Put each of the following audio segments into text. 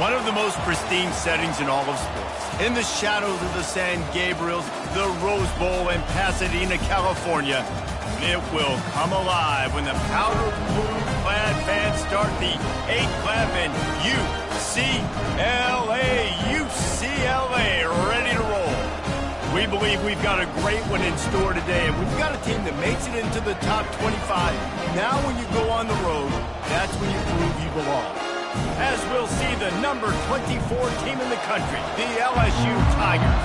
One of the most pristine settings in all of sports. In the shadows of the San Gabriels, the Rose Bowl in Pasadena, California, it will come alive when the powder blue-clad fans start the 8-11 UCLA, ready to roll. We believe we've got a great one in store today, and we've got a team that makes it into the top 25. Now when you go on the road, that's when you prove you belong. As we'll see the number 24 team in the country, the LSU Tigers,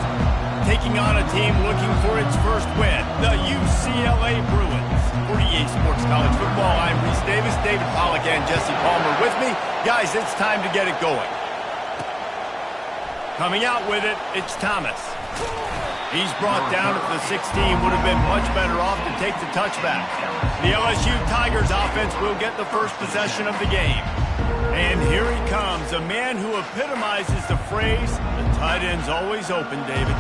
taking on a team looking for its first win, the UCLA Bruins. 48 Sports College Football, I'm Reese Davis, David Pollack, and Jesse Palmer with me. Guys, it's time to get it going. Coming out with it, it's Thomas. He's brought down at the 16, would have been much better off to take the touchback. The LSU Tigers offense will get the first possession of the game. And here he comes, a man who epitomizes the phrase, the tight end's always open, David.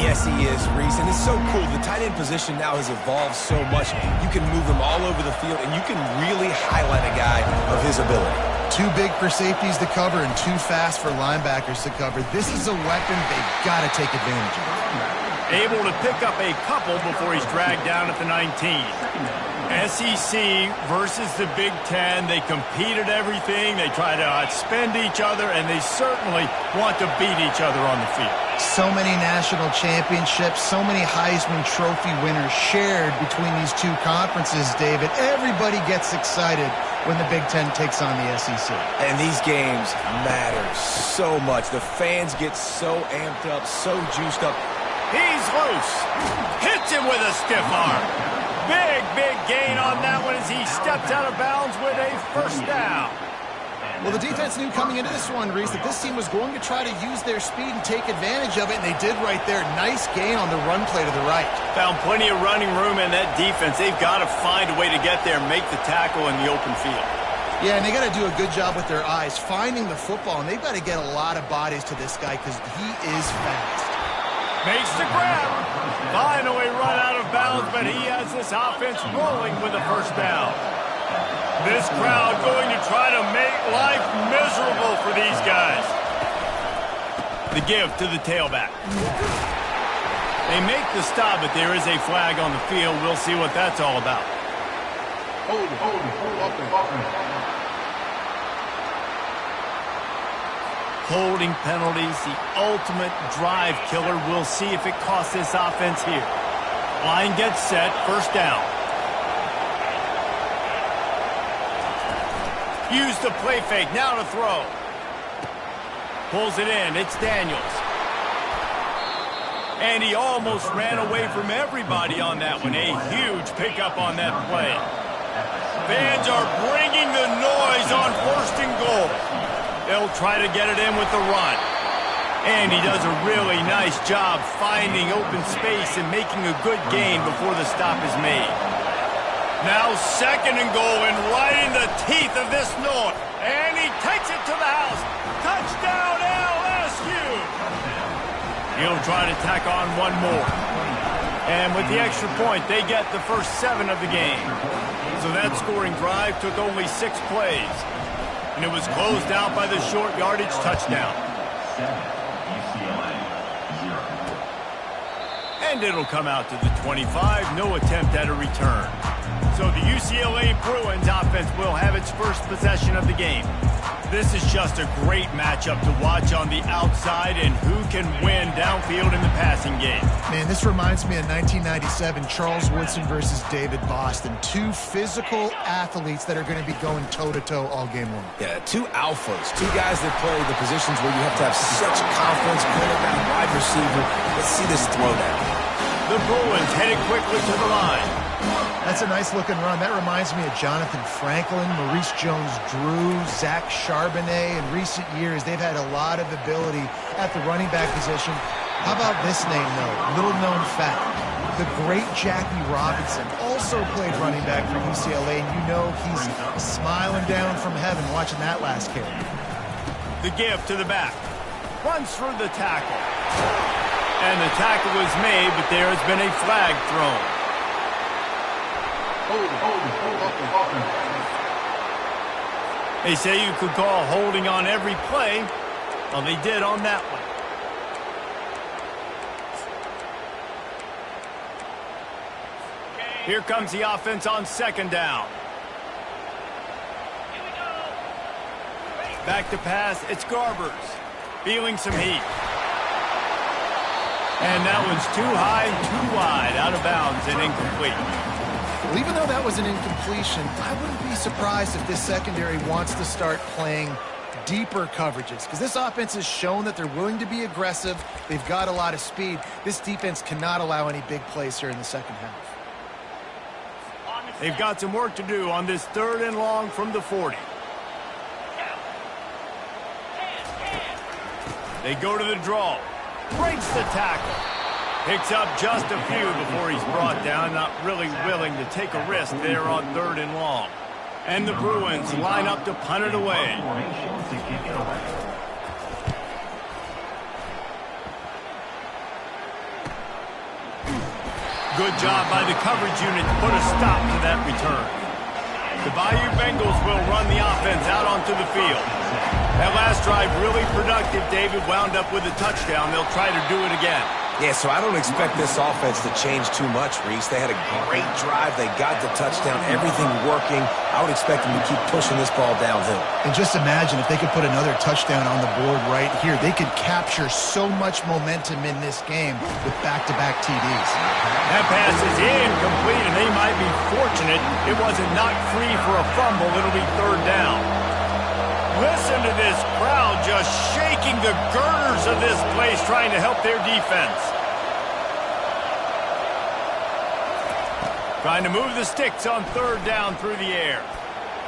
Yes, he is, Reese, and it's so cool. The tight end position now has evolved so much. You can move him all over the field, and you can really highlight a guy of his ability. Too big for safeties to cover and too fast for linebackers to cover. This is a weapon they've got to take advantage of. Able to pick up a couple before he's dragged down at the 19. SEC versus the Big Ten. They compete at everything. They try to outspend each other, and they certainly want to beat each other on the field. So many national championships, so many Heisman Trophy winners shared between these two conferences, David. Everybody gets excited when the Big Ten takes on the SEC. And these games matter so much. The fans get so amped up, so juiced up. He's loose. Hits him with a stiff arm. Big gain on that one as he steps out of bounds with a first down. Well, the defense knew coming into this one, Reese, that this team was going to try to use their speed and take advantage of it, and they did right there. Nice gain on the run play to the right. Found plenty of running room in that defense. They've got to find a way to get there and make the tackle in the open field. Yeah, and they got to do a good job with their eyes, finding the football, and they've got to get a lot of bodies to this guy because he is fast. Makes the grab. Finally run out of bounds, but he has this offense rolling with a first down. This crowd going to try to make life miserable for these guys. The give to the tailback. They make the stop, but there is a flag on the field. We'll see what that's all about. Hold up. Holding penalties, the ultimate drive killer. We'll see if it costs this offense here. Line gets set, first down. Use the play fake, now to throw. Pulls it in, it's Daniels. And he almost ran away from everybody on that one. A huge pickup on that play. Fans are bringing the noise on first and goal. They'll try to get it in with the run. And he does a really nice job finding open space and making a good gain before the stop is made. Now second and goal and right in the teeth of this noise. And he takes it to the house. Touchdown LSU! He'll try to tack on one more. And with the extra point, they get the first 7 of the game. So that scoring drive took only 6 plays. And it was closed out by the short yardage touchdown. And it'll come out to the 25. No attempt at a return. So the UCLA Bruins offense will have its first possession of the game. This is just a great matchup to watch on the outside, and who can win downfield in the passing game. Man, this reminds me of 1997, Charles Woodson versus David Boston. 2 physical athletes that are going to be going toe-to-toe all game long. Yeah, 2 alphas, 2 guys that play the positions where you have to have such confidence, quarterback, wide receiver. Let's see this throwdown. The Bruins headed quickly to the line. That's a nice-looking run. That reminds me of Jonathan Franklin, Maurice Jones-Drew, Zach Charbonnet. In recent years, they've had a lot of ability at the running back position. How about this name, though? Little-known fact. The great Jackie Robinson also played running back for UCLA, and you know he's smiling down from heaven watching that last carry. The give to the back. Runs through the tackle. And the tackle was made, but there has been a flag thrown. They say you could call holding on every play, Well, they did on that one. Here comes the offense on second down. Back to pass, it's Garbers. Feeling some heat. And that one's too high and too wide, out of bounds and incomplete. Well, even though that was an incompletion, I wouldn't be surprised if this secondary wants to start playing deeper coverages, because this offense has shown that they're willing to be aggressive. They've got a lot of speed. This defense cannot allow any big plays here in the second half. They've got some work to do on this 3rd and long from the 40. They go to the draw. Breaks the tackle. Picks up just a few before he's brought down. Not really willing to take a risk there on 3rd and long. And the Bruins line up to punt it away. Good job by the coverage unit to put a stop to that return. The Bayou Bengals will run the offense out onto the field. That last drive really productive. David wound up with a touchdown. They'll try to do it again. Yeah, so I don't expect this offense to change too much, Reese. They had a great drive. They got the touchdown. Everything working. I would expect them to keep pushing this ball downhill. And just imagine if they could put another touchdown on the board right here. They could capture so much momentum in this game with back-to-back TDs. That pass is incomplete, and they might be fortunate it wasn't knocked free for a fumble. It'll be 3rd down. Listen to this crowd just shaking the girders of this place trying to help their defense. Trying to move the sticks on 3rd down through the air.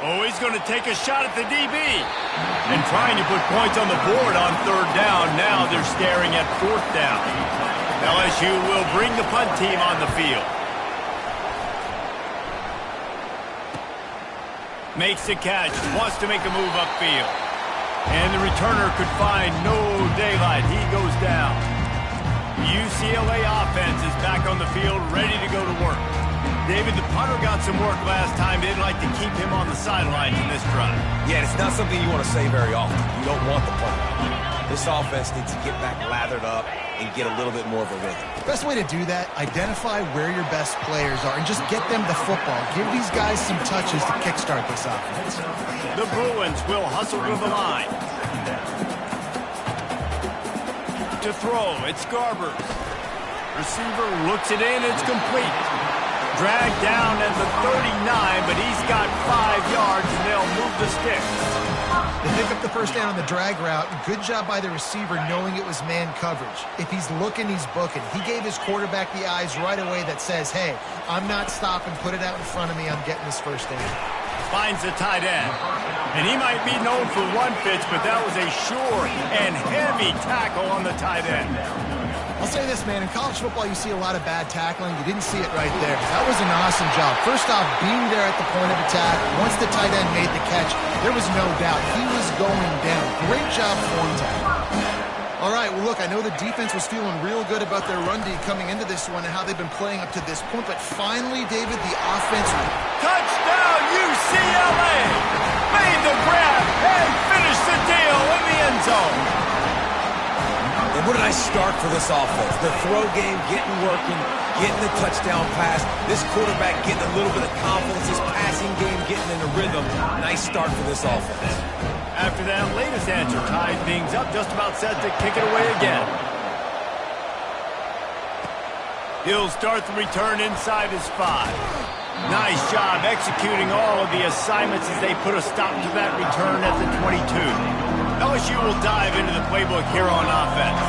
Oh, he's going to take a shot at the DB. And trying to put points on the board on 3rd down. Now they're staring at 4th down. LSU will bring the punt team on the field. Makes the catch, wants to make a move upfield. And the returner could find no daylight. He goes down. UCLA offense is back on the field, ready to go to work. David, the punter got some work last time. They'd like to keep him on the sidelines in this drive. Yeah, it's not something you want to say very often. You don't want the punter. This offense needs to get back lathered up and get a little bit more of a rhythm. Best way to do that, identify where your best players are and just get them the football. Give these guys some touches to kickstart this offense. The Bruins will hustle to the line. To throw, it's Garbers. Receiver looks it in, it's complete. Dragged down at the 39, but he's got 5 yards, and they'll move the sticks. They pick up the first down on the drag route. Good job by the receiver knowing it was man coverage. If he's looking, he's booking. He gave his quarterback the eyes right away that says, hey, I'm not stopping. Put it out in front of me. I'm getting this first down. Finds the tight end. And he might be known for run fits, but that was a sure and heavy tackle on the tight end. I'll say this, man. In college football, you see a lot of bad tackling. You didn't see it right there. That was an awesome job. First off, being there at the point of attack. Once the tight end made the catch, there was no doubt he was going down. Great job form tackle. All right, well, look, I know the defense was feeling real good about their run D coming into this one and how they've been playing up to this point, but finally, David, the offense... Touchdown, UCLA! Made the grab and finished the deal in the end zone. And what a nice start for this offense. The throw game getting working, getting the touchdown pass. This quarterback getting a little bit of confidence. This passing game getting in a rhythm. Nice start for this offense. After that latest answer tied things up, just about set to kick it away again. He'll start the return inside his 5. Nice job executing all of the assignments as they put a stop to that return at the 22. LSU will dive into the playbook here on offense.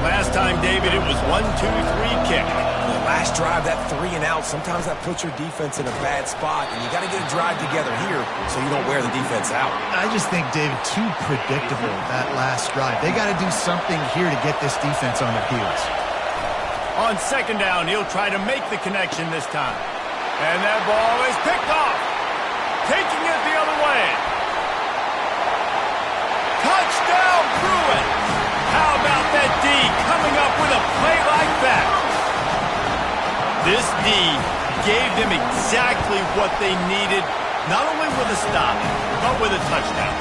Last time, David, it was 1-2-3 kick. The last drive, that 3 and out, sometimes that puts your defense in a bad spot, and you got to get a drive together here so you don't wear the defense out. I just think, David, too predictable, that last drive. They got to do something here to get this defense on their heels. On second down, he'll try to make the connection this time. And that ball is picked off. Taking it the other way. Touchdown, Bruins! How about that D coming up with a play like that? This D gave them exactly what they needed, not only with a stop, but with a touchdown.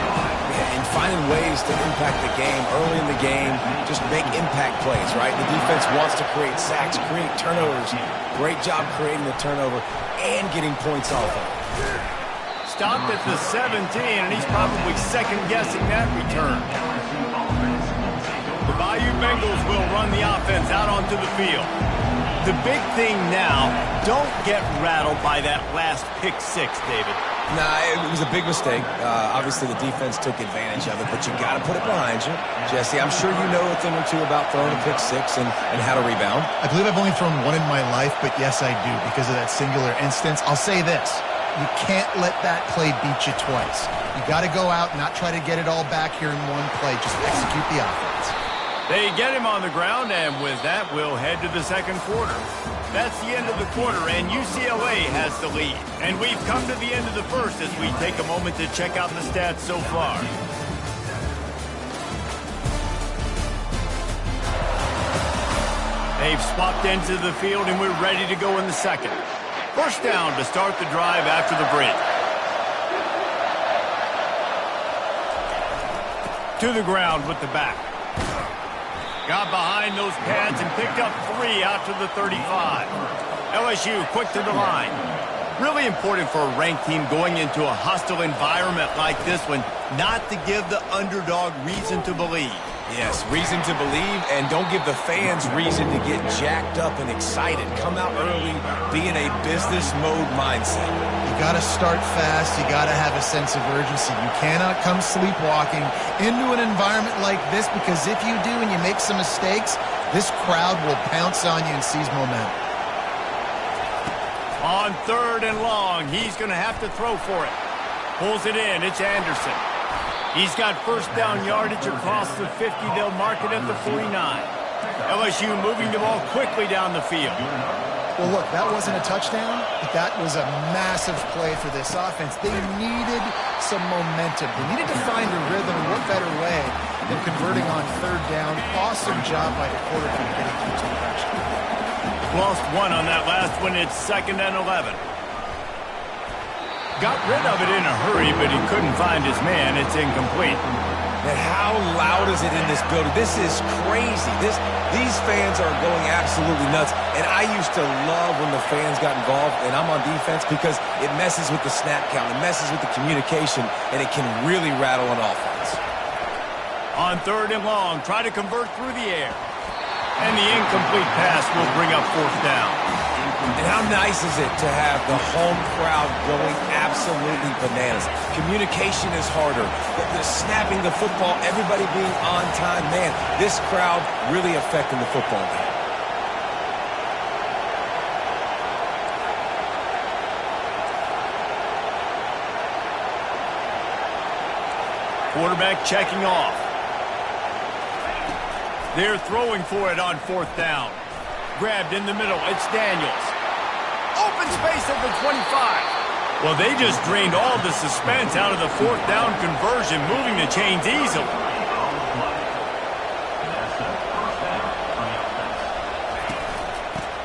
Yeah, and finding ways to impact the game early in the game, just make impact plays, right? The defense wants to create sacks, create turnovers. Great job creating the turnover and getting points off of it. Stopped at the 17, and he's probably second-guessing that return. The Bayou Bengals will run the offense out onto the field. The big thing now, don't get rattled by that last pick six, David. Nah, it was a big mistake. Obviously, the defense took advantage of it, but you got to put it behind you. Jesse, I'm sure you know a thing or two about throwing a pick six and how to rebound. I believe I've only thrown one in my life, but yes, I do because of that singular instance. I'll say this. You can't let that play beat you twice. You got to go out and not try to get it all back here in one play. Just execute the offense. They get him on the ground, and with that, we'll head to the second quarter. That's the end of the quarter, and UCLA has the lead. And we've come to the end of the first as we take a moment to check out the stats so far. They've swapped into the field, and we're ready to go in the second. First down to start the drive after the break. To the ground with the back. Got behind those pads and picked up 3 out to the 35. LSU quick to the line. Really important for a ranked team going into a hostile environment like this one not to give the underdog reason to believe. Yes, reason to believe, and don't give the fans reason to get jacked up and excited. Come out early, be in a business mode mindset. You got to start fast. You got to have a sense of urgency. You cannot come sleepwalking into an environment like this, because if you do and you make some mistakes, this crowd will pounce on you and seize momentum. On third and long, he's going to have to throw for it. Pulls it in. It's Anderson. He's got first down yardage across the 50. They'll mark it at the 49. LSU moving the ball quickly down the field. Well, look, that wasn't a touchdown, but that was a massive play for this offense. They needed some momentum. They needed to find a rhythm, and what better way than converting on third down. Awesome job by the quarterback getting through to the touchdown. Lost one on that last one. It's 2nd and 11. Got rid of it in a hurry, but he couldn't find his man. It's incomplete. And how loud is it in this building? This is crazy. These fans are going absolutely nuts. And I used to love when the fans got involved, and I'm on defense, because it messes with the snap count. It messes with the communication, and it can really rattle an offense. On third and long, try to convert through the air. And the incomplete pass will bring up fourth down. And how nice is it to have the home crowd going absolutely bananas? Communication is harder. The snapping the football, everybody being on time. Man, this crowd really affecting the football game. Quarterback checking off. They're throwing for it on fourth down. Grabbed in the middle. It's Daniels. Open space at the 25. Well, they just drained all the suspense out of the fourth down conversion, moving the chains easily.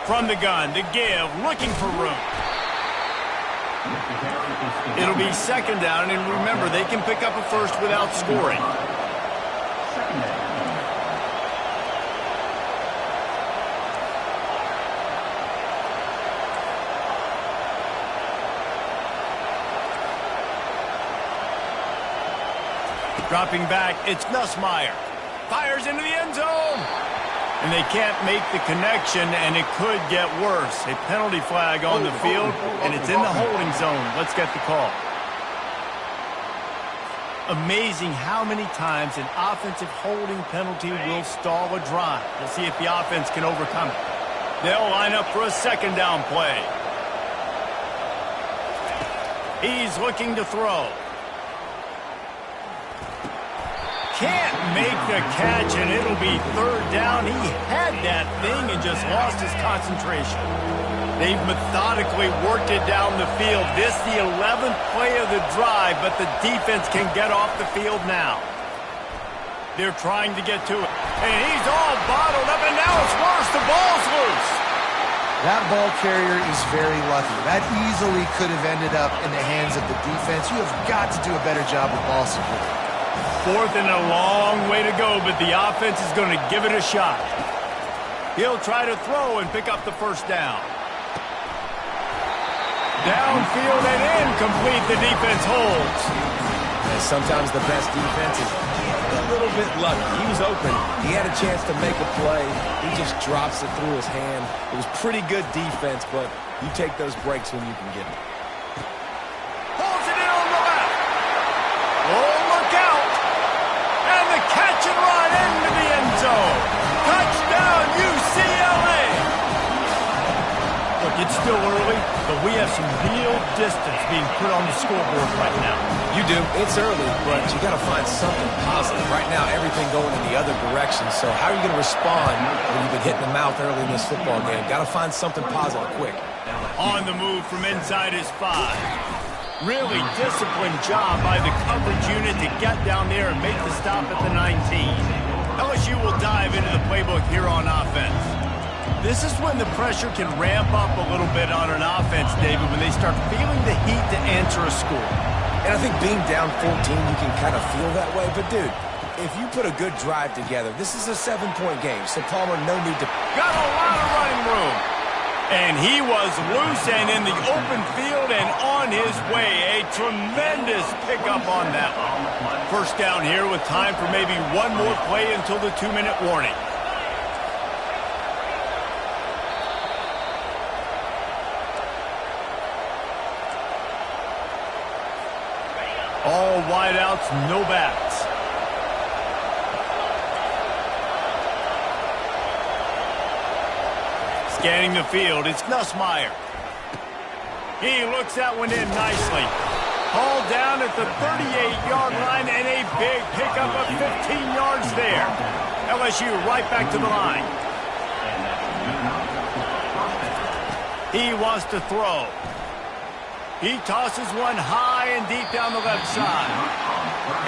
From the gun, the give, looking for room. It'll be 2nd down, and remember, they can pick up a first without scoring. Dropping back, it's Nussmeier. Fires into the end zone. And they can't make the connection, and it could get worse. A penalty flag on the field, and it's in the holding zone. Let's get the call. Amazing how many times an offensive holding penalty will stall a drive. We'll see if the offense can overcome it. They'll line up for a 2nd down play. He's looking to throw. Can't make the catch, and it'll be 3rd down. He had that thing and just lost his concentration. They've methodically worked it down the field. This the 11th play of the drive, but the defense can get off the field now. They're trying to get to it. And he's all bottled up, and now it's worse. The ball's loose. That ball carrier is very lucky. That easily could have ended up in the hands of the defense. You have got to do a better job with ball support. 4th and a long way to go, but the offense is going to give it a shot. He'll try to throw and pick up the first down. Downfield and incomplete. The defense holds. And sometimes the best defense is a little bit lucky. He was open. He had a chance to make a play. He just drops it through his hand. It was pretty good defense, but you take those breaks when you can get them. Pulls it in on the left. Oh, look out. And the catch and run into the end zone. Touchdown, UCLA. Look, it's still early, but we have some real distance being put on the scoreboard right now. You do. It's early, but you got to find something positive. Right now, everything going in the other direction. So how are you going to respond when you've been hit in the mouth early in this football game? Got to find something positive quick. On the move from inside his 5. Really disciplined job by the coverage unit to get down there and make the stop at the 19. LSU will dive into the playbook here on offense. This is when the pressure can ramp up a little bit on an offense, David, when they start feeling the heat to answer a score. And I think being down 14, you can kind of feel that way. But, dude, if you put a good drive together, this is a 7-point game. So, Palmer, no need to... Got a lot of running room. And he was loose and in the open field and on his way. A tremendous pickup on that one. First down here with time for maybe one more play until the 2-minute warning. All wideouts, no backs. Scanning the field, it's Nussmeier. He looks that one in nicely. Hauled down at the 38-yard line and a big pickup of 15 yards there. LSU right back to the line. He wants to throw. He tosses one high and deep down the left side.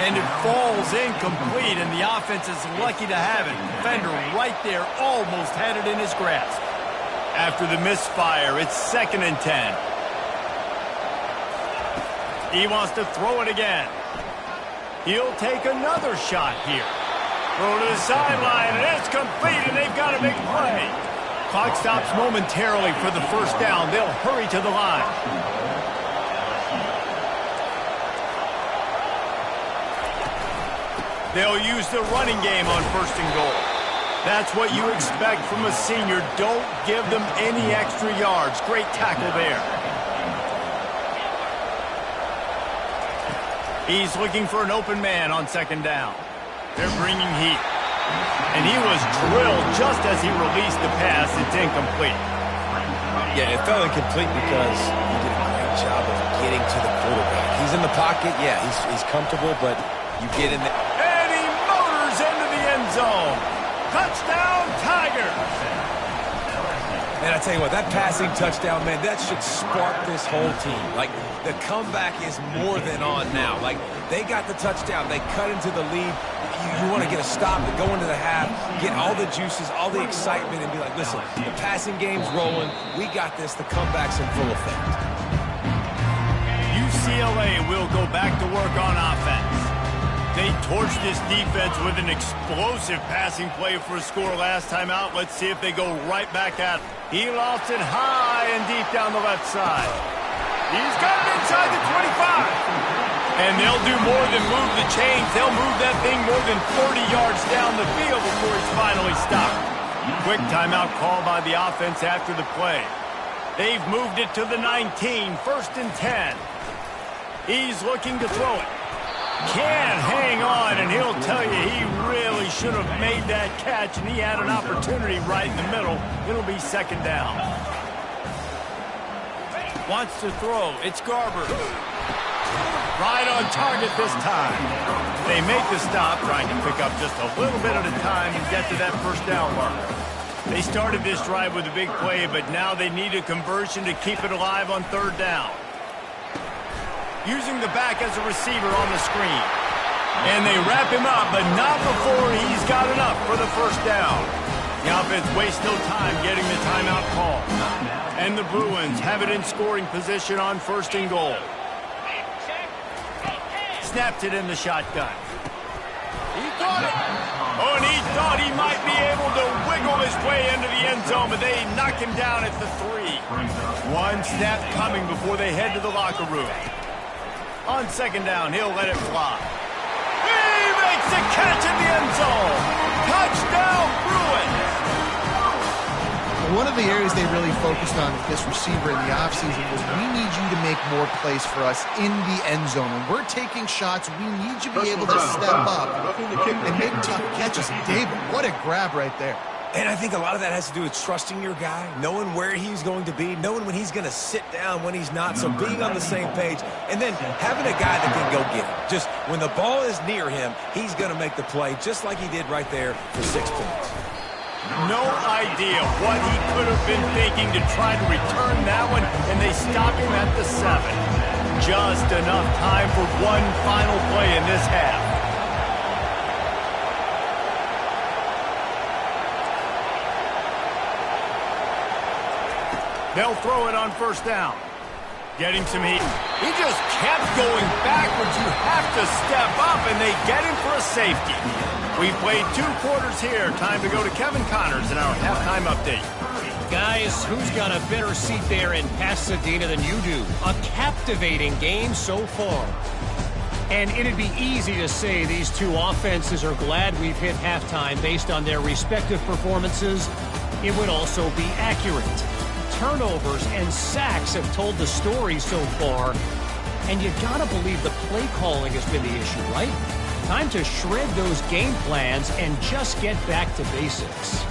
And it falls incomplete, and the offense is lucky to have it. Defender right there almost had it in his grasp. After the misfire, it's 2nd and 10. He wants to throw it again. He'll take another shot here. Throw to the sideline, and it's complete, and they've got a big play. Clock stops momentarily for the first down. They'll hurry to the line. They'll use the running game on 1st and goal. That's what you expect from a senior. Don't give them any extra yards. Great tackle there. He's looking for an open man on 2nd down. They're bringing heat. And he was drilled just as he released the pass. It's incomplete. Yeah, it fell incomplete because he did a great job of getting to the quarterback. He's in the pocket. Yeah, he's comfortable, but you get in there. And he motors into the end zone. Touchdown, Tigers! And I tell you what, that passing touchdown, man, that should spark this whole team. Like, the comeback is more than on now. Like, they got the touchdown. They cut into the lead. You want to get a stop and go into the half, get all the juices, all the excitement, and be like, listen, the passing game's rolling. We got this. The comeback's in full effect. UCLA will go back to work on offense. They torched this defense with an explosive passing play for a score last time out. Let's see if they go right back at it. He lost it high and deep down the left side. He's got it inside the 25. And they'll do more than move the chains. They'll move that thing more than 40 yards down the field before he's finally stopped. Quick timeout call by the offense after the play. They've moved it to the 19, 1st and 10. He's looking to throw it. Can't hang on, and he'll tell you he really should have made that catch, and he had an opportunity right in the middle. It'll be 2nd down. Wants to throw. It's Garber. Right on target this time. They make the stop, trying to pick up just a little bit at a time and get to that 1st down mark. They started this drive with a big play, but now they need a conversion to keep it alive on 3rd down. Using the back as a receiver on the screen. And they wrap him up, but not before he's got enough for the 1st down. The offense wastes no time getting the timeout call. And the Bruins have it in scoring position on 1st and goal. Snapped it in the shotgun. his way into the end zone, but they knock him down at the 3. One snap coming before they head to the locker room. On second down, he'll let it fly. He makes the catch in the end zone. Touchdown, Bruins. One of the areas they really focused on with this receiver in the offseason was we need you to make more plays for us in the end zone. When we're taking shots, we need you to be able to step up and make tough catches. David, what a grab right there. And I think a lot of that has to do with trusting your guy, knowing where he's going to be, knowing when he's going to sit down, when he's not, so being on the same page, and then having a guy that can go get him. Just when the ball is near him, he's going to make the play just like he did right there for 6 points. No idea what he could have been thinking to try to return that one, and they stop him at the 7. Just enough time for one final play in this half. They'll throw it on first down. Getting some heat. He just kept going backwards. You have to step up, and they get him for a safety. We've played 2 quarters here. Time to go to Kevin Connors in our halftime update. Guys, who's got a better seat there in Pasadena than you do? A captivating game so far. And it'd be easy to say these two offenses are glad we've hit halftime based on their respective performances. It would also be accurate. Turnovers and sacks have told the story so far. And you gotta believe the play calling has been the issue, right? Time to shred those game plans and just get back to basics.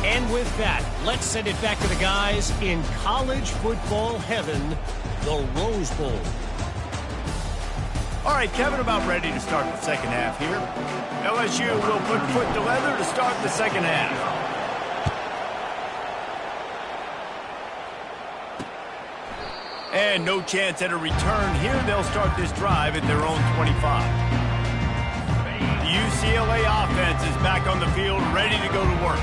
And with that, let's send it back to the guys in college football heaven, the Rose Bowl. All right, Kevin, about ready to start the second half here. LSU will put foot to leather to start the second half. And no chance at a return here. They'll start this drive at their own 25. The UCLA offense is back on the field, ready to go to work.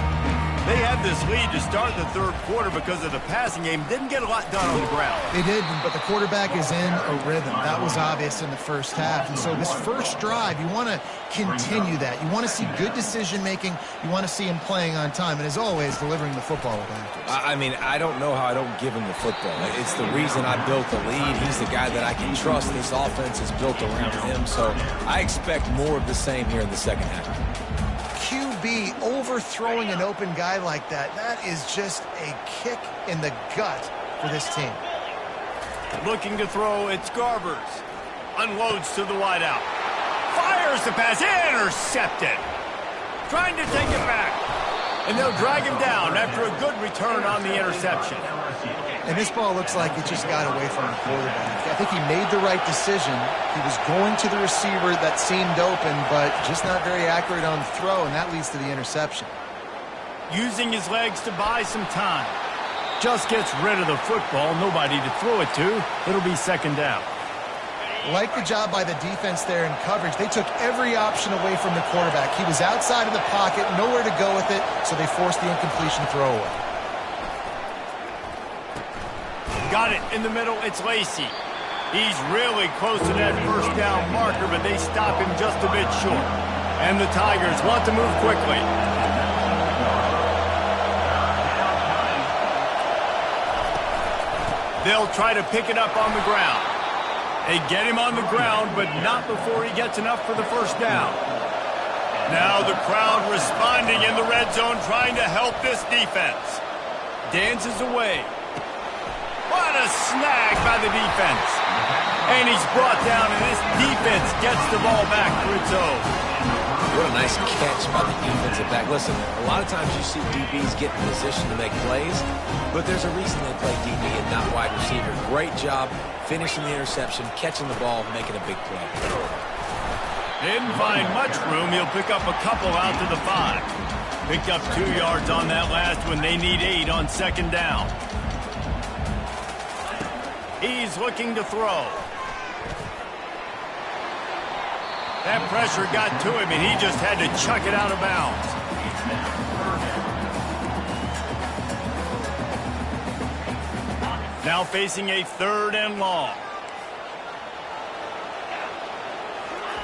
They had this lead to start the third quarter because of the passing game. Didn't get a lot done on the ground. They didn't, but the quarterback is in a rhythm. That was obvious in the first half. And so this first drive, you want to continue that. You want to see good decision-making. You want to see him playing on time. And as always, delivering the football with accuracy. I mean, I don't know how I don't give him the football. It's the reason I built the lead. He's the guy that I can trust. This offense is built around him. So I expect more of the same here in the second half. QB overthrowing an open guy like that, that is just a kick in the gut for this team. Looking to throw, it's Garbers. Unloads to the wideout. Fires the pass, intercepted. Trying to take it back. And they'll drag him down after a good return on the interception. And this ball looks like it just got away from the quarterback. I think he made the right decision. He was going to the receiver that seemed open, but just not very accurate on the throw, and that leads to the interception. Using his legs to buy some time. Just gets rid of the football. Nobody to throw it to. It'll be second down. Like the job by the defense there in coverage. They took every option away from the quarterback. He was outside of the pocket, nowhere to go with it, so they forced the incompletion throw away. Got it in the middle. It's Lacey. He's really close to that first down marker, but they stop him just a bit short. And the Tigers want to move quickly. They'll try to pick it up on the ground. They get him on the ground, but not before he gets enough for the first down. Now the crowd responding in the red zone, trying to help this defense. Dances away. What a snag by the defense. And he's brought down, and this defense gets the ball back for its own. What a nice catch by the defensive back. Listen, a lot of times you see DBs get in position to make plays, but there's a reason they play DB and not wide receiver. Great job finishing the interception, catching the ball, making a big play. Didn't find much room. He'll pick up a couple out to the 5. Picked up 2 yards on that last one. They need 8 on second down. He's looking to throw. That pressure got to him, and he just had to chuck it out of bounds. Now facing a 3rd and long.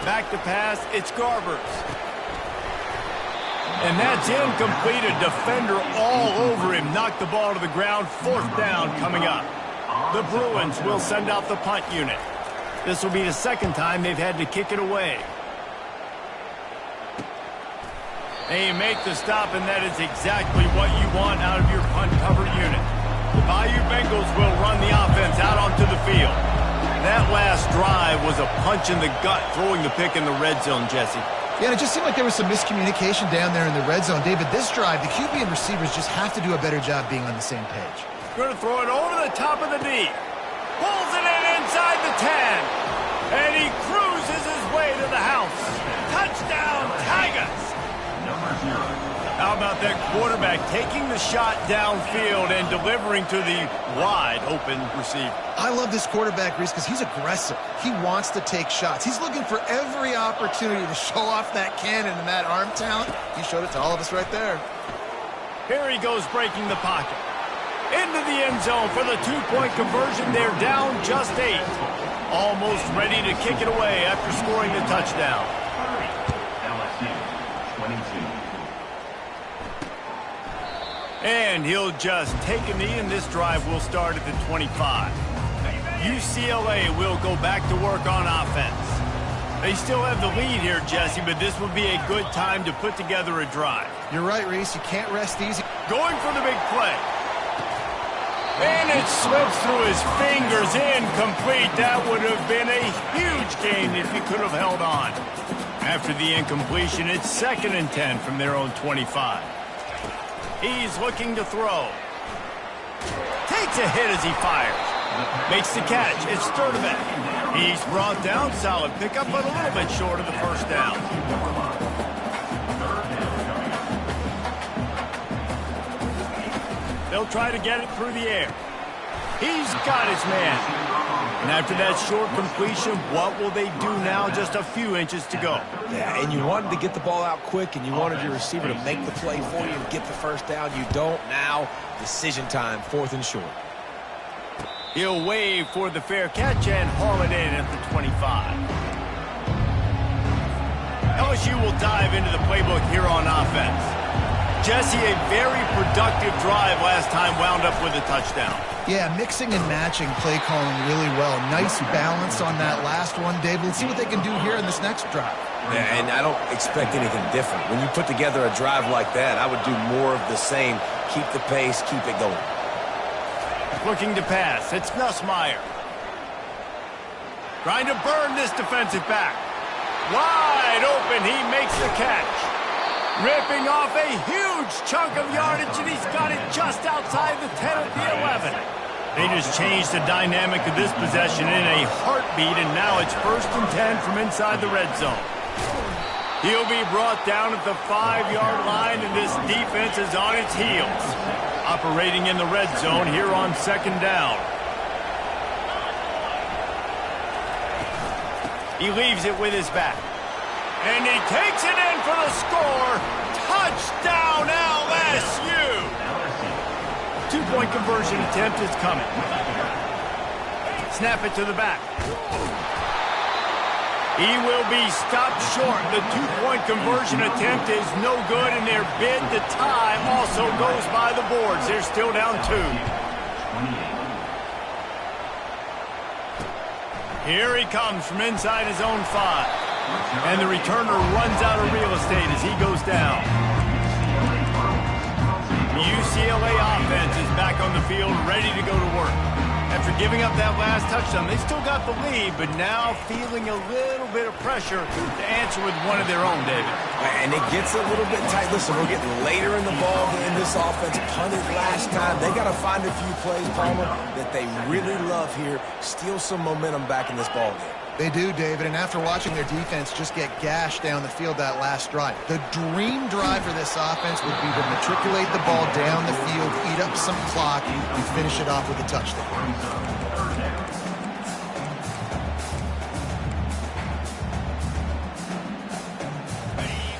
Back to pass, it's Garbers. And that's incomplete. A defender all over him. Knocked the ball to the ground. 4th down coming up. The Bruins will send out the punt unit. This will be the 2nd time they've had to kick it away. They make the stop, and that is exactly what you want out of your punt cover unit. The Bayou Bengals will run the offense out onto the field. That last drive was a punch in the gut, throwing the pick in the red zone, Jesse. Yeah, and it just seemed like there was some miscommunication down there in the red zone. David, this drive, the QB and receivers just have to do a better job being on the same page. Going to throw it over the top of the knee. Pulls it in inside the 10. And he cruises his way to the house. Touchdown, Tigers! How about that quarterback taking the shot downfield and delivering to the wide-open receiver? I love this quarterback, Reese, because he's aggressive. He wants to take shots. He's looking for every opportunity to show off that cannon and that arm talent. He showed it to all of us right there. Here he goes breaking the pocket. Into the end zone for the 2-point conversion. They're down just 8. Almost ready to kick it away after scoring the touchdown. And he'll just take a knee, and this drive will start at the 25. UCLA will go back to work on offense. They still have the lead here, Jesse, but this would be a good time to put together a drive. You're right, Reese. You can't rest easy. Going for the big play. And it slips through his fingers, incomplete. That would have been a huge gain if he could have held on. After the incompletion, it's 2nd and 10 from their own 25. He's looking to throw. Takes a hit as he fires. Makes the catch. It's Sturdivant. He's brought down. Solid pickup, but a little bit short of the 1st down. They'll try to get it through the air. He's got his man. And after that short completion, what will they do now? Just a few inches to go. Yeah, and you wanted to get the ball out quick, and you wanted your receiver to make the play for you and get the 1st down. You don't now. Decision time, 4th and short. He'll wave for the fair catch and haul it in at the 25. LSU will dive into the playbook here on offense. Jesse, a very productive drive last time, wound up with a touchdown. Yeah, mixing and matching play calling really well. Nice balance on that last one, Dave. Let's see what they can do here in this next drive. Yeah, and I don't expect anything different. When you put together a drive like that, I would do more of the same. Keep the pace, keep it going. Looking to pass. It's Nussmeier. Trying to burn this defensive back. Wide open. He makes the catch. Ripping off a huge chunk of yardage, and he's got it just outside the 10 at the 11. They just changed the dynamic of this possession in a heartbeat, and now it's 1st and 10 from inside the red zone. He'll be brought down at the 5-yard line, and this defense is on its heels. Operating in the red zone here on 2nd down. He leaves it with his back. And he takes it in for the score. Touchdown, LSU! 2-point conversion attempt is coming. Snap it to the back. He will be stopped short. The 2-point conversion attempt is no good, and their bid to tie also goes by the boards. They're still down 2. Here he comes from inside his own 5. And the returner runs out of real estate as he goes down. The UCLA offense is back on the field, ready to go to work. After giving up that last touchdown, they still got the lead, but now feeling a little bit of pressure to answer with one of their own, David. And it gets a little bit tight. Listen, we're getting later in the ball in this offense. Punted last time. They got to find a few plays, Palmer, that they really love here. Steal some momentum back in this ball game. They do, David, and after watching their defense just get gashed down the field that last drive, the dream drive for this offense would be to matriculate the ball down the field, eat up some clock, and finish it off with a touchdown.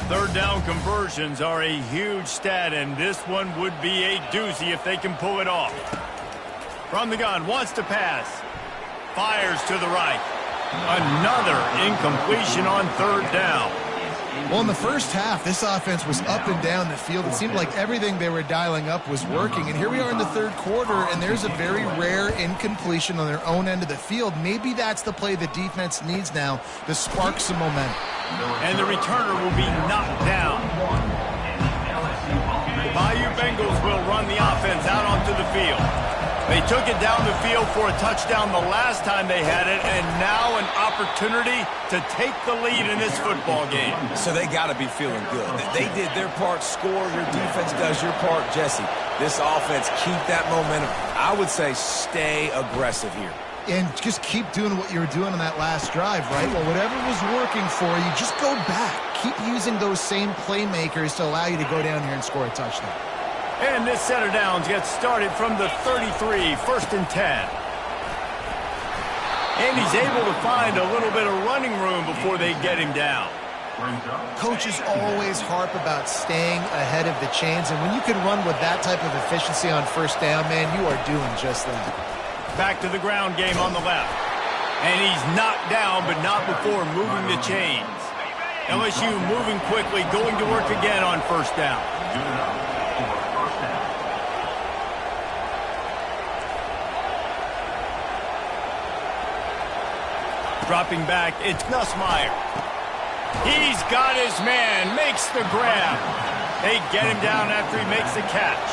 3rd down conversions are a huge stat, and this one would be a doozy if they can pull it off. From the gun, wants to pass. Fires to the right. Another incompletion on 3rd down. Well, in the first half, this offense was up and down the field. It seemed like everything they were dialing up was working. And here we are in the third quarter, and there's a very rare incompletion on their own end of the field. Maybe that's the play the defense needs now to spark some momentum. And the returner will be knocked down. The Bayou Bengals will run the offense out onto the field. They took it down the field for a touchdown the last time they had it, and now an opportunity to take the lead in this football game. So they got to be feeling good. They did their part, score. Your defense does your part, Jesse. This offense, keep that momentum. I would say stay aggressive here. And just keep doing what you were doing on that last drive, right? Well, whatever was working for you, just go back. Keep using those same playmakers to allow you to go down here and score a touchdown. And this set of downs gets started from the 33, 1st and 10. And he's able to find a little bit of running room before they get him down. Coaches always harp about staying ahead of the chains, and when you can run with that type of efficiency on first down, man, you are doing just that. Back to the ground game on the left. And he's knocked down, but not before moving the chains. LSU moving quickly, going to work again on first down. Dropping back, it's Nussmeier. He's got his man, makes the grab. They get him down after he makes the catch.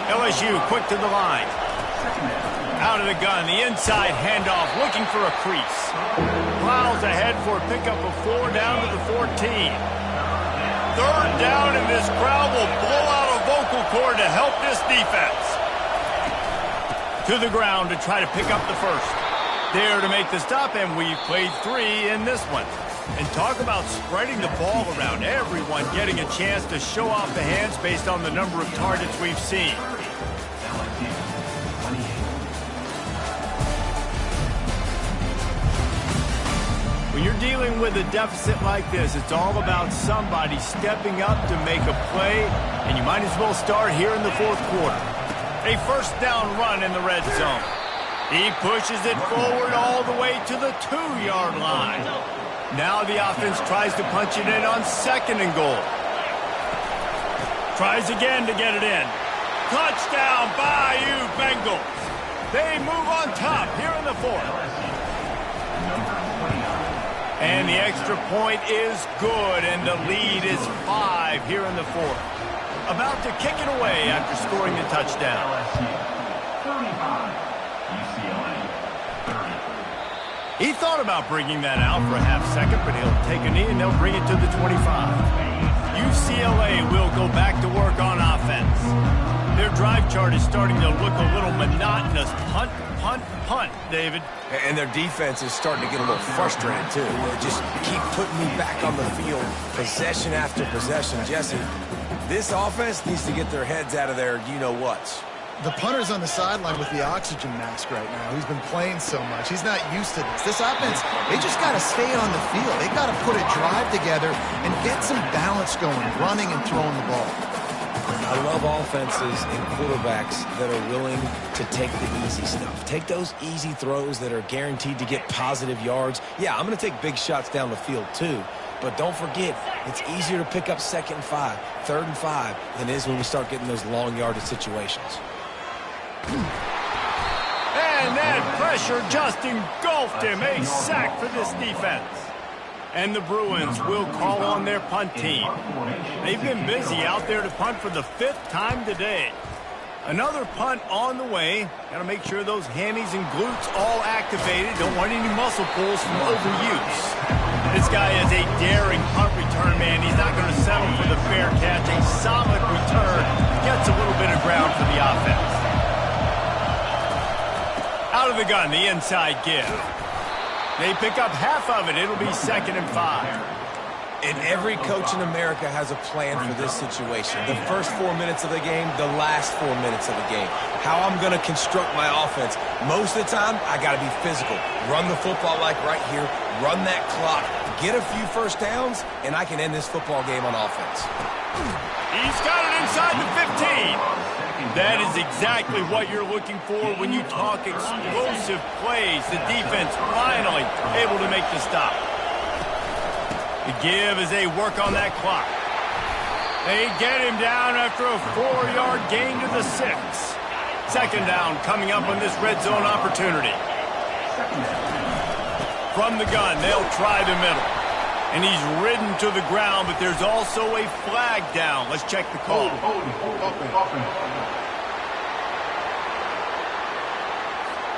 LSU quick to the line. Out of the gun, the inside handoff, looking for a crease. Plows ahead for a pickup of 4 down to the 14. 3rd down, and this crowd will blow out a vocal cord to help this defense. To the ground to try to pick up the first. There to make the stop, and we've played 3 in this one. And talk about spreading the ball around. Everyone getting a chance to show off the hands based on the number of targets we've seen. When you're dealing with a deficit like this, it's all about somebody stepping up to make a play, and you might as well start here in the 4th quarter. A first down run in the red zone. He pushes it forward all the way to the 2-yard line. Now the offense tries to punch it in on 2nd and goal. Tries again to get it in. Touchdown, Bayou Bengals. They move on top here in the 4th. And the extra point is good, and the lead is 5 here in the 4th. About to kick it away after scoring the touchdown. He thought about bringing that out for a half second, but he'll take a knee and they'll bring it to the 25. UCLA will go back to work on offense. Their drive chart is starting to look a little monotonous. Punt, punt, punt, David. And their defense is starting to get a little frustrated, too. They just keep putting me back on the field, possession after possession. Jesse, this offense needs to get their heads out of their you-know-whats. The punter's on the sideline with the oxygen mask right now. He's been playing so much. He's not used to this. This offense, they just got to stay on the field. They got to put a drive together and get some balance going, running and throwing the ball. I love offenses and quarterbacks that are willing to take the easy stuff. Take those easy throws that are guaranteed to get positive yards. Yeah, I'm going to take big shots down the field too. But don't forget, it's easier to pick up 2nd and 5, 3rd and 5 than it is when we start getting those long yardage situations. And that pressure just engulfed him. A sack for this defense. And the Bruins will call on their punt team. They've been busy out there to punt for the 5th time today. Another punt on the way. Got to make sure those hammies and glutes all activated. Don't want any muscle pulls from overuse. This guy is a daring punt return man. He's not going to settle for the fair catch. A solid return. Gets a little bit of ground for the offense. Out of the gun, the inside give. They pick up half of it. It'll be 2nd and 5. And every coach in America has a plan for this situation. The first 4 minutes of the game, the last 4 minutes of the game. How I'm going to construct my offense. Most of the time, I got to be physical. Run the football like right here. Run that clock. Get a few first downs, and I can end this football game on offense. He's got it inside the 15. That is exactly what you're looking for when you talk explosive plays. The defense finally able to make the stop. The give as they work on that clock. They get him down after a 4-yard gain to the 6. Second down coming up on this red zone opportunity. From the gun, they'll try the middle. And he's ridden to the ground, but there's also a flag down. Let's check the call.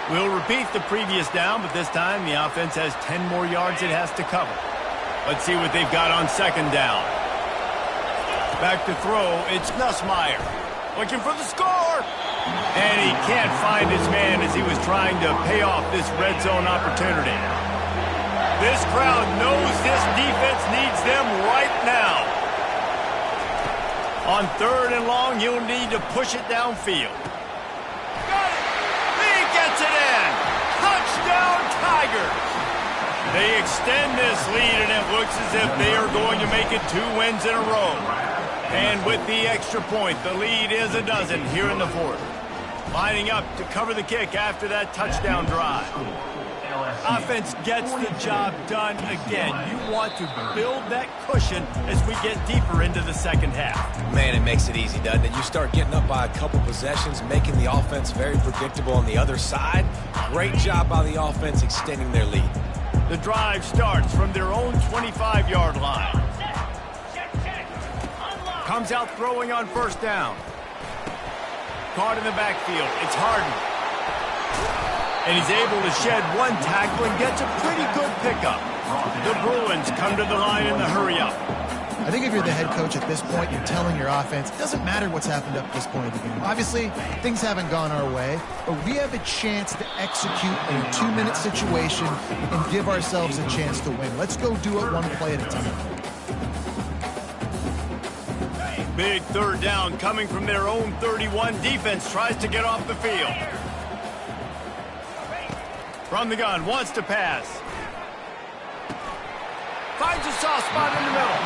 We'll repeat the previous down, but this time the offense has 10 more yards it has to cover. Let's see what they've got on second down. Back to throw, it's Nussmeier. Looking for the score! And he can't find his man as he was trying to pay off this red zone opportunity. This crowd knows this defense needs them right now. On third and long, he'll need to push it downfield. Got it! He gets it in! Touchdown, Tigers! They extend this lead, and it looks as if they are going to make it 2 wins in a row. And with the extra point, the lead is a dozen here in the fourth. Lining up to cover the kick after that touchdown drive. Offense gets the job done again. You want to build that cushion as we get deeper into the second half. Man, it makes it easy, doesn't it? You start getting up by a couple possessions, making the offense very predictable on the other side. Great job by the offense extending their lead. The drive starts from their own 25-yard line. Comes out throwing on first down. Caught in the backfield. It's Harden. And he's able to shed one tackle and gets a pretty good pickup. The Bruins come to the line in the hurry-up. I think if you're the head coach at this point, you're telling your offense, it doesn't matter what's happened up to this point of the game. Obviously, things haven't gone our way, but we have a chance to execute in a 2-minute situation and give ourselves a chance to win. Let's go do it one play at a time. Big third down coming from their own 31. Defense tries to get off the field. From the gun, wants to pass. Finds a soft spot in the middle.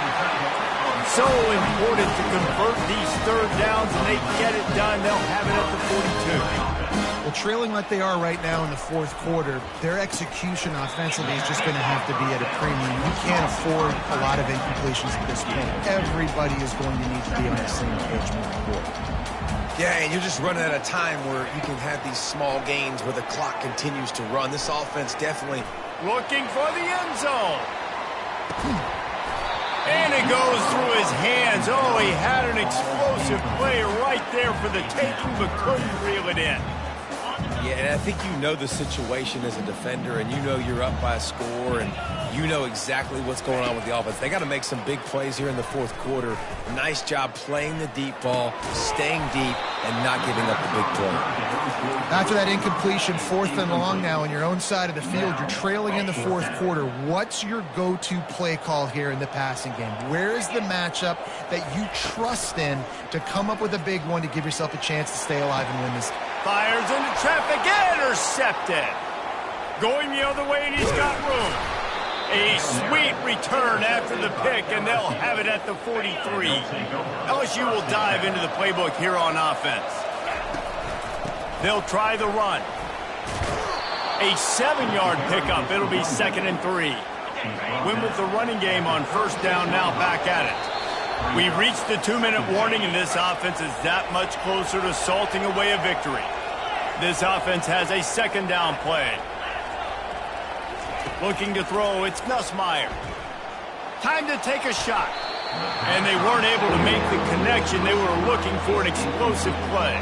So important to convert these third downs, and they get it done. They'll have it at the 42. Well, trailing like they are right now in the fourth quarter, their execution offensively is just going to have to be at a premium. You can't afford a lot of incompletions at this point. Everybody is going to need to be on the same page moving forward. Yeah, and you're just running at a time where you can have these small gains where the clock continues to run. This offense definitely looking for the end zone. And it goes through his hands. Oh, he had an explosive play right there for the taking, but couldn't reel it in. Yeah, and I think you know the situation as a defender, and you know you're up by a score, and you know exactly what's going on with the offense. They got to make some big plays here in the fourth quarter. Nice job playing the deep ball, staying deep, and not giving up the big play. After that incompletion, 4th and long now on your own side of the field, you're trailing in the fourth quarter. What's your go-to play call here in the passing game? Where is the matchup that you trust in to come up with a big one to give yourself a chance to stay alive and win this? Fires into traffic, intercepted. Going the other way, and he's got room. A sweet return after the pick, and they'll have it at the 43. LSU will dive into the playbook here on offense. They'll try the run. A 7-yard pickup. It'll be 2nd and 3. Win with the running game on first down, now back at it. We've reached the 2-minute warning, and this offense is that much closer to salting away a victory. This offense has a second down play. Looking to throw, it's Nussmeier. Time to take a shot. And they weren't able to make the connection. They were looking for an explosive play.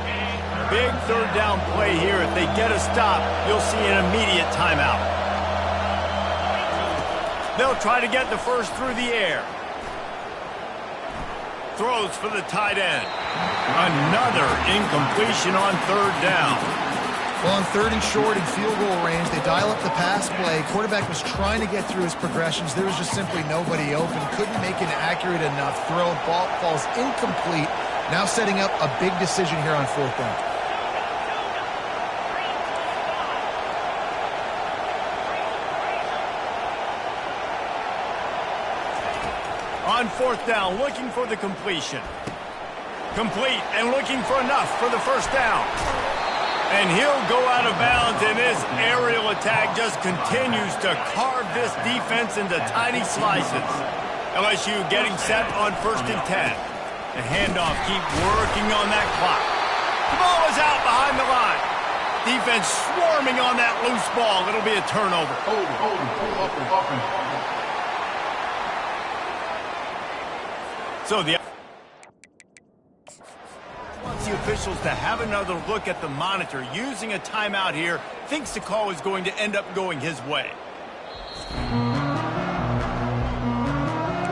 Big third down play here. If they get a stop, you'll see an immediate timeout. They'll try to get the first through the air. Throws for the tight end. Another incompletion on third down. Well, on 3rd and short in field goal range, they dial up the pass play. Quarterback was trying to get through his progressions. There was just simply nobody open. Couldn't make an accurate enough throw. Ball falls incomplete. Now setting up a big decision here on 4th down. On 4th down, looking for the completion. Complete and looking for enough for the first down. And he'll go out of bounds, and this aerial attack just continues to carve this defense into tiny slices. LSU getting set on 1st and 10. The handoff, keep working on that clock. The ball is out behind the line. Defense swarming on that loose ball. It'll be a turnover. Hold it. So the wants the officials to have another look at the monitor. Using a timeout here, thinks the call is going to end up going his way.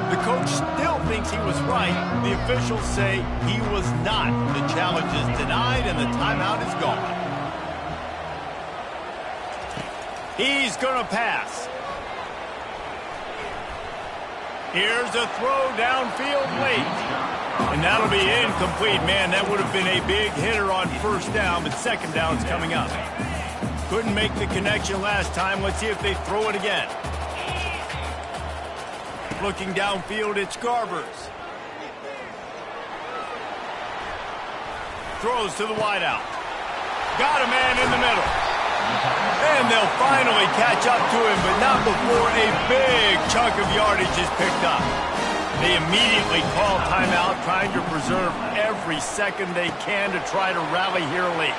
The coach still thinks he was right. The officials say he was not. The challenge is denied and the timeout is gone. He's going to pass. Here's a throw downfield late. And that'll be incomplete. Man, that would have been a big hitter on 1st down, but 2nd down's coming up. Couldn't make the connection last time. Let's see if they throw it again. Looking downfield, it's Garbers. Throws to the wideout. Got a man in the middle. And they'll finally catch up to him, but not before a big chunk of yardage is picked up. They immediately call timeout, trying to preserve every second they can to try to rally here late.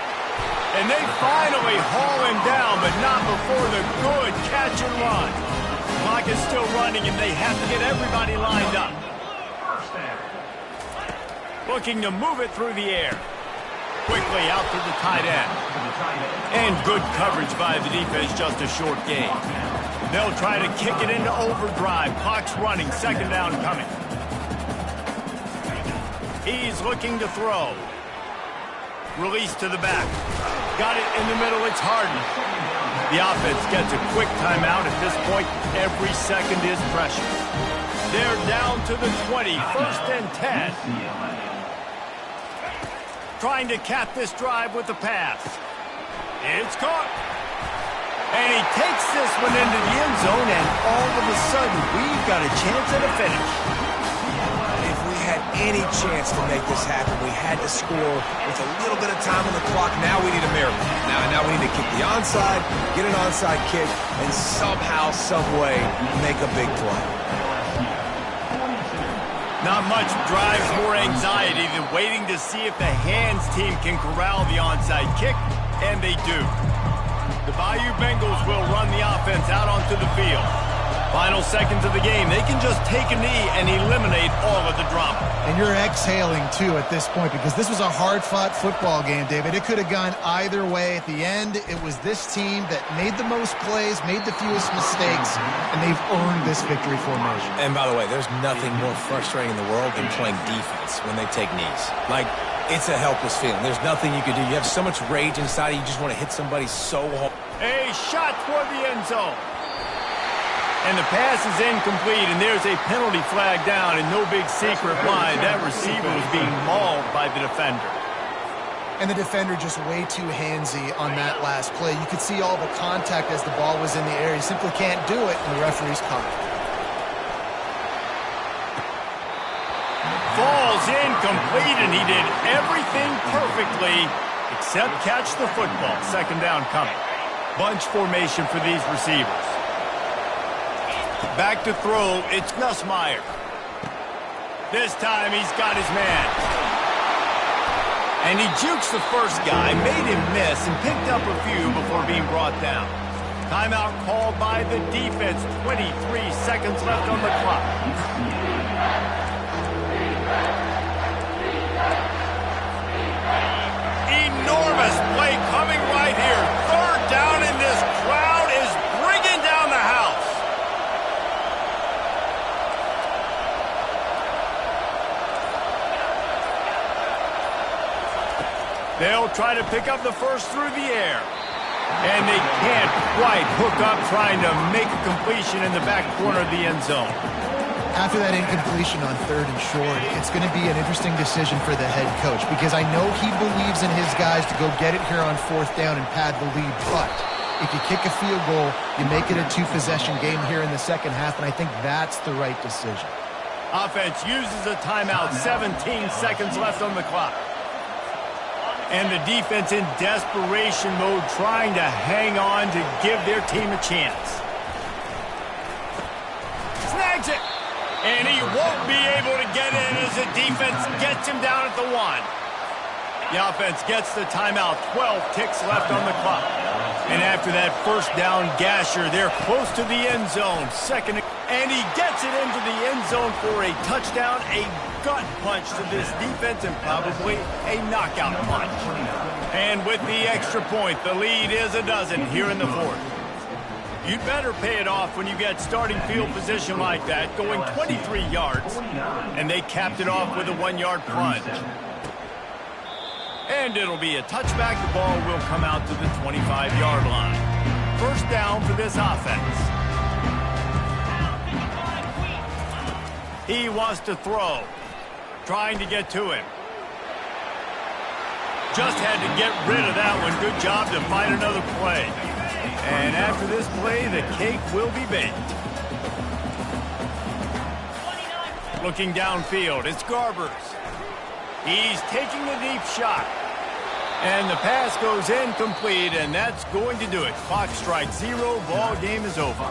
And they finally haul him down, but not before the good catch and run. Clock is still running, and they have to get everybody lined up. Looking to move it through the air. Quickly out to the tight end. And good coverage by the defense, just a short gain. They'll try to kick it into overdrive. Clock's running, 2nd down coming. He's looking to throw. Release to the back. Got it in the middle, it's Harden. The offense gets a quick timeout. At this point, every second is precious. They're down to the 20, 1st and 10. Trying to cap this drive with the pass. It's caught. And he takes this one into the end zone, and all of a sudden, we've got a chance at a finish. If we had any chance to make this happen, we had to score with a little bit of time on the clock. Now we need a miracle. Now we need to kick the onside, get an onside kick, and somehow, some way, make a big play. Not much drives more anxiety than waiting to see if the hands team can corral the onside kick, and they do. The Bayou Bengals will run the offense out onto the field. Final seconds of the game, they can just take a knee and eliminate all of the drama. And you're exhaling, too, at this point, because this was a hard-fought football game, David. It could have gone either way. At the end, it was this team that made the most plays, made the fewest mistakes, and they've earned this victory formation. And by the way, there's nothing more frustrating in the world than playing defense when they take knees. Like, it's a helpless feeling. There's nothing you can do. You have so much rage inside you, you just want to hit somebody so hard. A shot toward the end zone. And the pass is incomplete, and there's a penalty flag down, and no big secret why. That receiver was being mauled by the defender. And the defender just way too handsy on that last play. You could see all the contact as the ball was in the air. He simply can't do it, and the referee's caught it. Falls incomplete, and he did everything perfectly except catch the football. 2nd down coming. Bunch formation for these receivers. Back to throw, it's Nussmeier. This time he's got his man. And he jukes the first guy, made him miss, and picked up a few before being brought down. Timeout called by the defense. 23 seconds left on the clock. Enormous play coming right here. 3rd down, and this crowd is bringing down the house. They'll try to pick up the first through the air. And they can't quite hook up trying to make a completion in the back corner of the end zone. After that incompletion on 3rd and short, it's going to be an interesting decision for the head coach, because I know he believes in his guys to go get it here on 4th down and pad the lead. But if you kick a field goal, you make it a 2-possession game here in the 2nd half, and I think that's the right decision. Offense uses a timeout. 17 seconds left on the clock. And the defense in desperation mode, trying to hang on to give their team a chance. Snags it. And he won't be able to get in as the defense gets him down at the 1. The offense gets the timeout. 12 ticks left on the clock. And after that first down gasher, they're close to the end zone. And he gets it into the end zone for a touchdown, a gut punch to this defense, and probably a knockout punch. And with the extra point, the lead is a dozen here in the 4th. You'd better pay it off when you get starting field position like that, going 23 yards. And they capped it off with a 1-yard plunge. And it'll be a touchback. The ball will come out to the 25-yard line. First down for this offense. He wants to throw. Trying to get to him. Just had to get rid of that one. Good job to find another play. And after this play, the cake will be baked. Looking downfield, it's Garbers. He's taking a deep shot. And the pass goes incomplete, and that's going to do it. Clock strikes 0, ball game is over.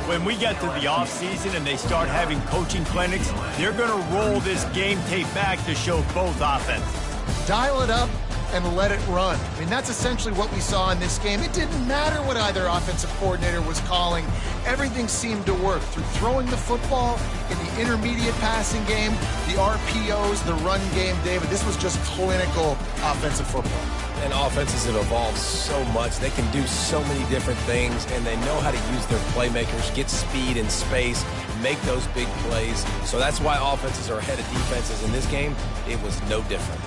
When we get to the offseason and they start having coaching clinics, they're going to roll this game tape back to show both offenses. Dial it up and let it run. I mean, that's essentially what we saw in this game. It didn't matter what either offensive coordinator was calling. Everything seemed to work through throwing the football in the intermediate passing game, the RPOs, the run game, David. This was just clinical offensive football. And offenses have evolved so much. They can do so many different things, and they know how to use their playmakers, get speed and space, make those big plays. So that's why offenses are ahead of defenses. In this game, it was no different.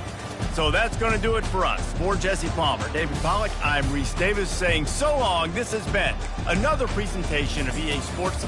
So that's going to do it for us. For Jesse Palmer, David Pollack, I'm Reese Davis saying so long. This has been another presentation of EA Sports.